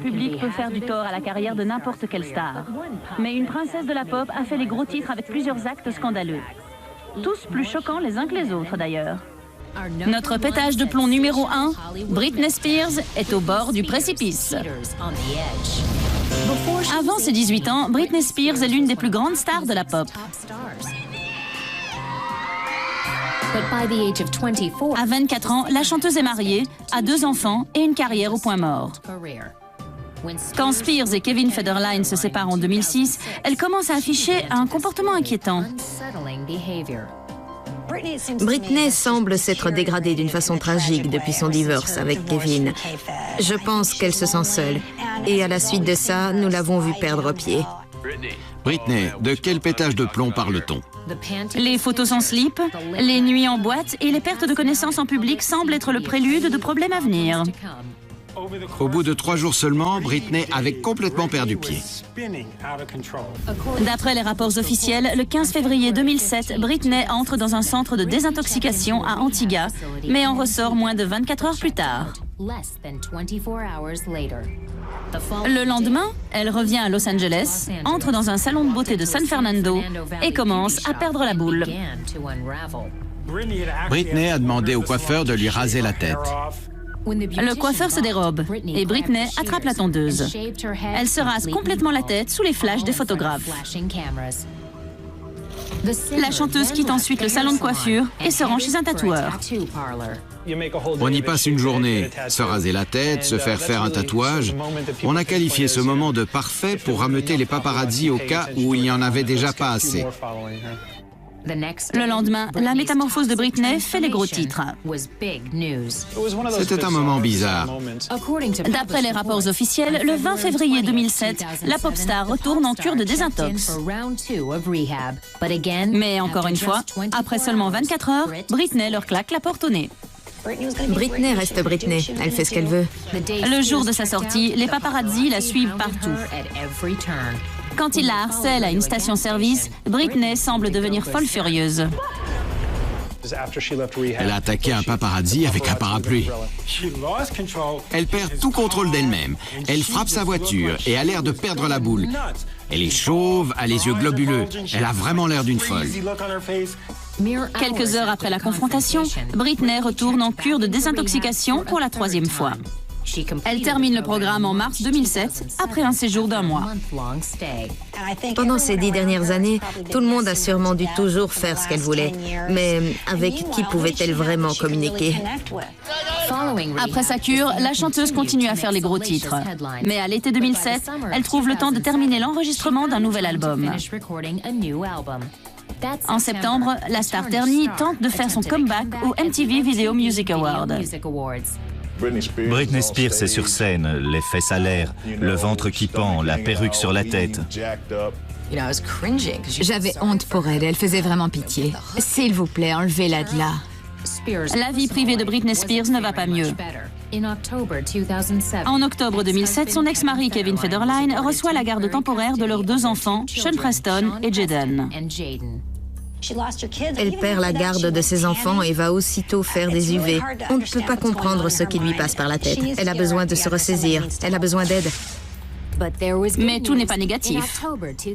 public peut faire du tort à la carrière de n'importe quelle star. Mais une princesse de la pop a fait les gros titres avec plusieurs actes scandaleux. Tous plus choquants les uns que les autres d'ailleurs. Notre pétage de plomb numéro 1, Britney Spears est au bord du précipice. Avant ses 18 ans, Britney Spears est l'une des plus grandes stars de la pop. À 24 ans, la chanteuse est mariée, a 2 enfants et une carrière au point mort. Quand Spears et Kevin Federline se séparent en 2006, elle commence à afficher un comportement inquiétant. Britney semble s'être dégradée d'une façon tragique depuis son divorce avec Kevin. Je pense qu'elle se sent seule. Et à la suite de ça, nous l'avons vue perdre pied. Britney, de quel pétage de plomb parle-t-on? Les photos sans slip, les nuits en boîte et les pertes de connaissances en public semblent être le prélude de problèmes à venir. Au bout de 3 jours seulement, Britney avait complètement perdu pied. D'après les rapports officiels, le 15 février 2007, Britney entre dans un centre de désintoxication à Antigua, mais en ressort moins de 24 heures plus tard. Le lendemain, elle revient à Los Angeles, entre dans un salon de beauté de San Fernando et commence à perdre la boule. Britney a demandé au coiffeur de lui raser la tête. Le coiffeur se dérobe et Britney attrape la tondeuse. Elle se rase complètement la tête sous les flashs des photographes. La chanteuse quitte ensuite le salon de coiffure et se rend chez un tatoueur. On y passe une journée, se raser la tête, se faire un tatouage. On a qualifié ce moment de parfait pour rameuter les paparazzis au cas où il n'y en avait déjà pas assez. Le lendemain, la métamorphose de Britney fait les gros titres. C'était un moment bizarre. D'après les rapports officiels, le 20 février 2007, la pop star retourne en cure de désintox. Mais encore une fois, après seulement 24 heures, Britney leur claque la porte au nez. Britney reste Britney, elle fait ce qu'elle veut. Le jour de sa sortie, les paparazzis la suivent partout. Quand il la harcèle à une station-service, Britney semble devenir folle furieuse. Elle a attaqué un paparazzi avec un parapluie. Elle perd tout contrôle d'elle-même. Elle frappe sa voiture et a l'air de perdre la boule. Elle est chauve, a les yeux globuleux. Elle a vraiment l'air d'une folle. Quelques heures après la confrontation, Britney retourne en cure de désintoxication pour la 3e fois. Elle termine le programme en mars 2007, après un séjour d'1 mois. Pendant ces 10 dernières années, tout le monde a sûrement dû toujours faire ce qu'elle voulait. Mais avec qui pouvait-elle vraiment communiquer? Après sa cure, la chanteuse continue à faire les gros titres. Mais à l'été 2007, elle trouve le temps de terminer l'enregistrement d'un nouvel album. En septembre, la star ternie tente de faire son comeback au MTV Video Music Award. Britney Spears est sur scène, les fesses à l'air, le ventre qui pend, la perruque sur la tête. J'avais honte pour elle, elle faisait vraiment pitié. S'il vous plaît, enlevez-la de là. La vie privée de Britney Spears ne va pas mieux. En octobre 2007, son ex-mari Kevin Federline reçoit la garde temporaire de leurs 2 enfants, Sean Preston et Jaden. Elle perd la garde de ses enfants et va aussitôt faire des UV. On ne peut pas comprendre ce qui lui passe par la tête. Elle a besoin de se ressaisir. Elle a besoin d'aide. Mais tout n'est pas négatif.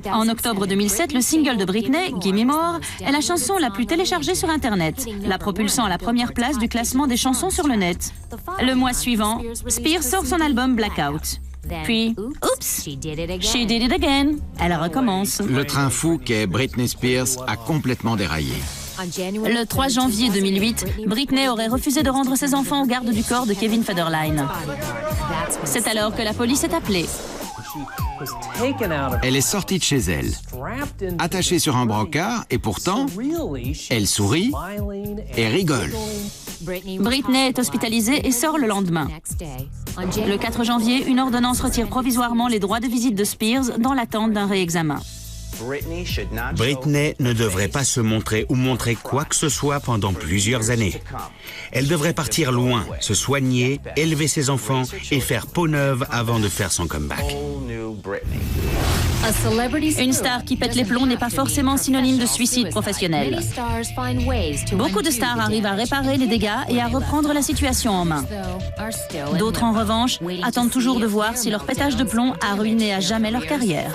En octobre 2007, le single de Britney, Gimme More, est la chanson la plus téléchargée sur Internet, la propulsant à la première place du classement des chansons sur le net. Le mois suivant, Spears sort son album Blackout. Puis, oups, she did it again. Elle recommence. Le train fou qu'est Britney Spears a complètement déraillé. Le 3 janvier 2008, Britney aurait refusé de rendre ses enfants aux gardes du corps de Kevin Federline. C'est alors que la police est appelée. Elle est sortie de chez elle, attachée sur un brancard, et pourtant, elle sourit et rigole. Britney est hospitalisée et sort le lendemain. Le 4 janvier, une ordonnance retire provisoirement les droits de visite de Spears dans l'attente d'un réexamen. Britney ne devrait pas se montrer ou montrer quoi que ce soit pendant plusieurs années. Elle devrait partir loin, se soigner, élever ses enfants et faire peau neuve avant de faire son comeback. Une star qui pète les plombs n'est pas forcément synonyme de suicide professionnel. Beaucoup de stars arrivent à réparer les dégâts et à reprendre la situation en main. D'autres, en revanche, attendent toujours de voir si leur pétage de plomb a ruiné à jamais leur carrière.